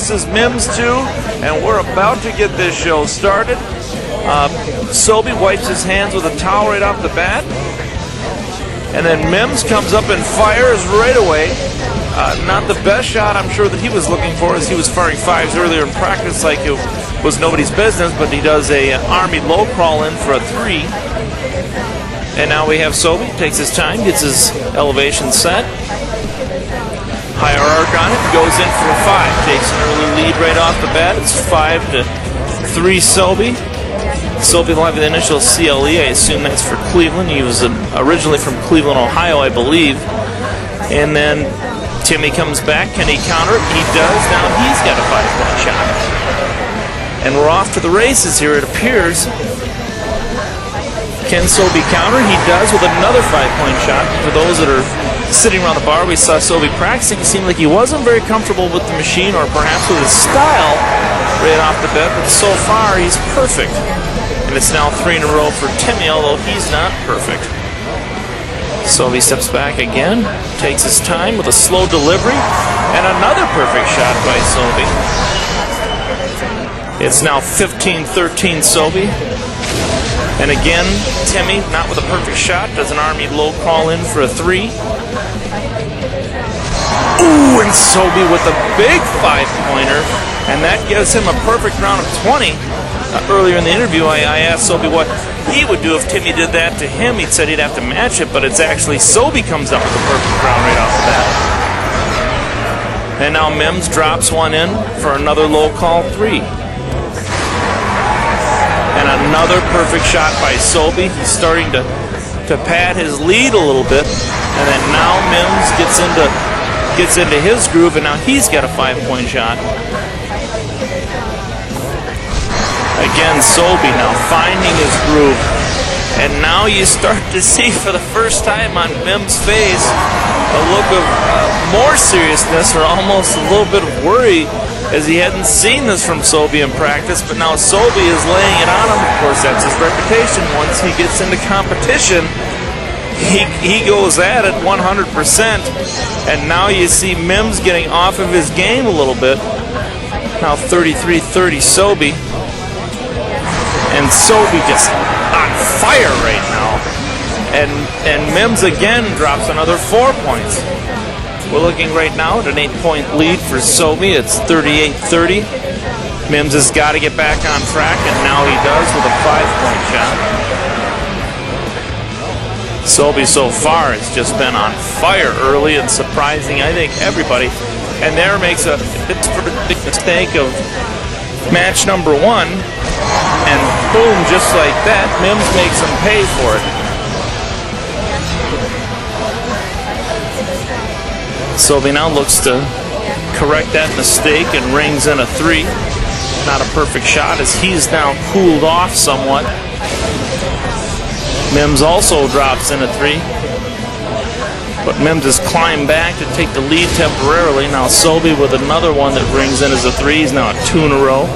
This is Mims 2, and we're about to get this show started. Sobe wipes his hands with a towel right off the bat. And then Mims comes up and fires right away. Not the best shot I'm sure that he was looking for, as he was firing fives earlier in practice like it was nobody's business, but he does a Army low crawl in for a 3. And now we have Sobe, takes his time, gets his elevation set. Higher arc on it, goes in for a 5. Takes an early lead right off the bat. It's 5-3 Sobe. Sobe will have the initial CLE. I assume that's for Cleveland. He was originally from Cleveland, Ohio, I believe. And then Timmy comes back. Can he counter it? He does. Now he's got a 5-point shot. And we're off to the races here, it appears. Can Sobe counter? He does, with another 5-point shot. For those that are sitting around the bar, we saw Sobe practicing. It seemed like he wasn't very comfortable with the machine, or perhaps with his style right off the bat, but so far he's perfect. And it's now 3 in a row for Timmy, although he's not perfect. Sobe steps back again, takes his time with a slow delivery, and another perfect shot by Sobe. It's now 15-13 Sobe. And again, Timmy, not with a perfect shot, does an Army low crawl in for a 3. Ooh, and Sobe with a big 5-pointer, and that gives him a perfect round of 20. Earlier in the interview, I asked Sobe what he would do if Timmy did that to him. He said he'd have to match it, but it's actually Sobe comes up with a perfect round right off the bat. And now Mims drops one in for another low call 3. And another perfect shot by Sobe. He's starting to pad his lead a little bit. And then now Mims gets into his groove, and now he's got a 5-point shot. Again, Sobe now finding his groove. And now you start to see for the first time on Mims' face a look of more seriousness, or almost a little bit of worry, as he hadn't seen this from Sobe in practice, but now Sobe is laying it on him. Of course, that's his reputation. Once he gets into competition, he goes at it 100%. And now you see Mims getting off of his game a little bit. Now 33-30 Sobe. And Sobe just on fire right now. And Mims again drops another 4 points. We're looking right now at an 8-point lead for Sobe. It's 38-30. Mims has got to get back on track, and now he does with a 5-point shot. Sobe so far has just been on fire early and surprising, I think, everybody. And there makes a big mistake of match number 1. And boom, just like that, Mims makes him pay for it. Sobe now looks to correct that mistake and rings in a 3. Not a perfect shot, as he's now cooled off somewhat. Mims also drops in a 3. But Mims has climbed back to take the lead temporarily. Now Sobe with another one that rings in as a 3. He's now at 2 in a row.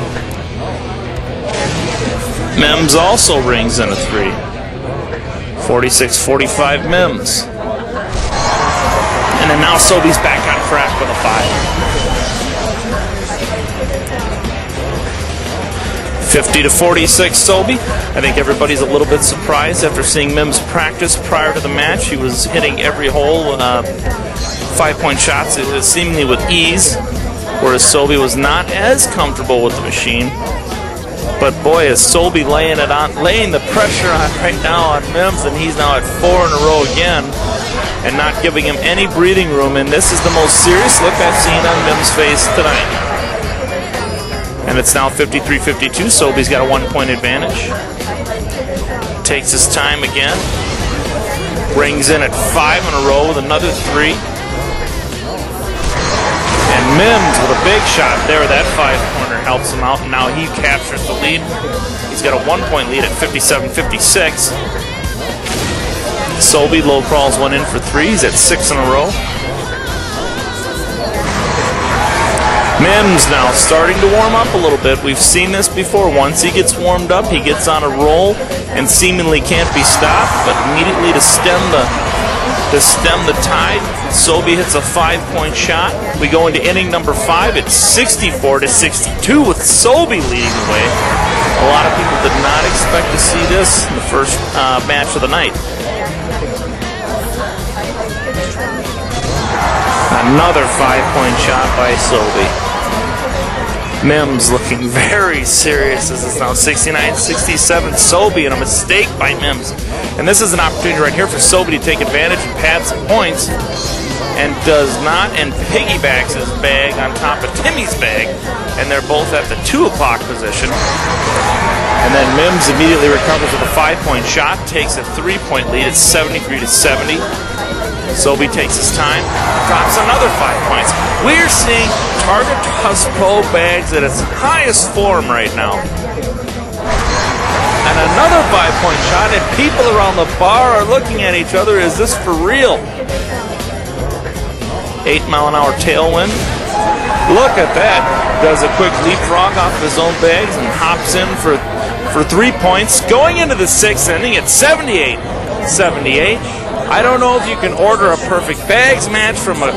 Mims also rings in a 3. 46-45 Mims. And then now Sobe's back on track with a 5. 50-46 Sobe. I think everybody's a little bit surprised after seeing Mims practice prior to the match. He was hitting every hole, 5-point shots, seemingly with ease, whereas Sobe was not as comfortable with the machine. But boy, is Sobe laying the pressure on right now on Mims, and he's now at 4 in a row again, and not giving him any breathing room. And this is the most serious look I've seen on Mims' face tonight. And it's now 53-52. Sobe's got a 1-point advantage. Takes his time again. Rings in at 5 in a row with another 3. And Mims with a big shot there. That 5-pointer helps him out, and now he captures the lead. He's got a 1-point lead at 57-56. Sobe low crawls one in for 3. He's at 6 in a row. Mims now starting to warm up a little bit. We've seen this before. Once he gets warmed up, he gets on a roll and seemingly can't be stopped, but immediately to stem to stem the tide. Sobe hits a 5-point shot. We go into inning number 5. It's 64-62 with Sobe leading the way. A lot of people did not expect to see this in the first match of the night. Another 5-point shot by Sobe. Mims looking very serious as it's now 69-67. Sobe, and a mistake by Mims. And this is an opportunity right here for Sobe to take advantage and pad some points, and does not, and piggybacks his bag on top of Timmy's bag, and they're both at the 2 o'clock position. And then Mims immediately recovers with a 5-point shot, takes a 3-point lead. It's 73-70. Sobe takes his time, drops another 5 points. We're seeing Target Toss Pro bags at its highest form right now. And another 5-point shot, and people around the bar are looking at each other. Is this for real? 8-mile-an-hour tailwind. Look at that. Does a quick leapfrog off his own bags and hops in for 3 points. Going into the 6th inning at 78-78. I don't know if you can order a perfect bags match from a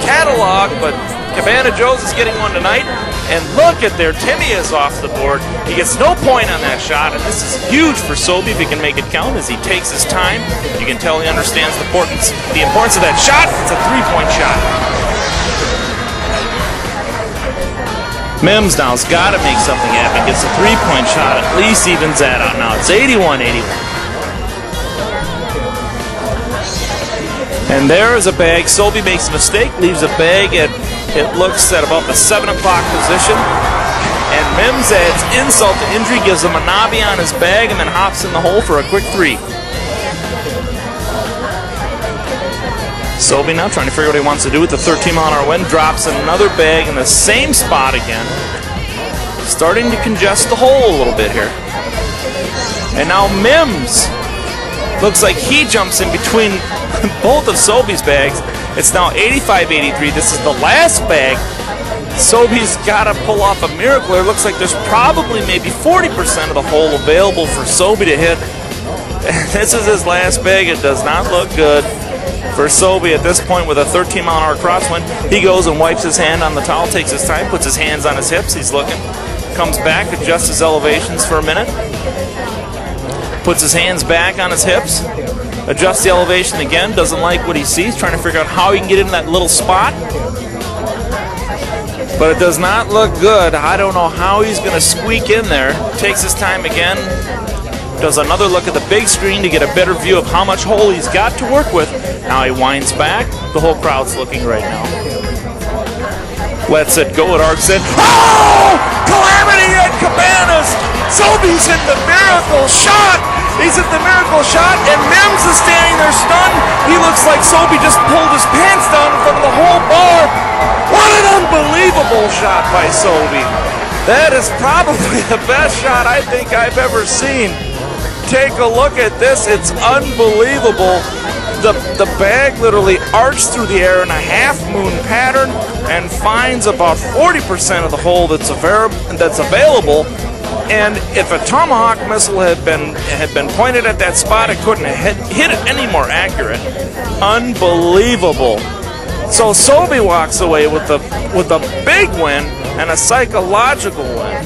catalog, but Cabana Joe's is getting one tonight. And look at there, Timmy is off the board. He gets no point on that shot, and this is huge for Sobe if he can make it count as he takes his time. You can tell he understands the importance of that shot. It's a 3-point shot. Mims now's got to make something happen. Gets a 3-point shot, at least evens that out. Now it's 81-81. And there is a bag. Sobe makes a mistake, leaves a bag at, it looks at about the 7 o'clock position. And Mims adds insult to injury, gives him a knobby on his bag, and then hops in the hole for a quick 3. Sobe now trying to figure out what he wants to do with the 13-mile-an-hour wind. Drops another bag in the same spot again. Starting to congest the hole a little bit here. And now Mims looks like he jumps in between both of Sobe's bags. It's now 85-83. This is the last bag. Sobe's got to pull off a miracle. It looks like there's probably maybe 40% of the hole available for Sobe to hit. This is his last bag. It does not look good for Sobe at this point with a 13-mile-an-hour crosswind. He goes and wipes his hand on the towel, takes his time, puts his hands on his hips. He's looking. Comes back, adjusts his elevations for a minute. Puts his hands back on his hips, adjusts the elevation again, doesn't like what he sees, trying to figure out how he can get in that little spot. But it does not look good. I don't know how he's going to squeak in there. Takes his time again, does another look at the big screen to get a better view of how much hole he's got to work with. Now he winds back. The whole crowd's looking right now. Lets it go at arcs in. Oh! Calamity at Cabanas! Sobe's hit the miracle shot! He's hit the miracle shot, and Mims is standing there stunned. He looks like Sobe just pulled his pants down in front of the whole bar. What an unbelievable shot by Sobe. That is probably the best shot I think I've ever seen. Take a look at this. It's unbelievable. The bag literally arched through the air in a half-moon pattern and finds about 40% of the hole that's available. And if a Tomahawk missile had been pointed at that spot, it couldn't have hit it any more accurate. Unbelievable. So Sobe walks away with a big win and a psychological win.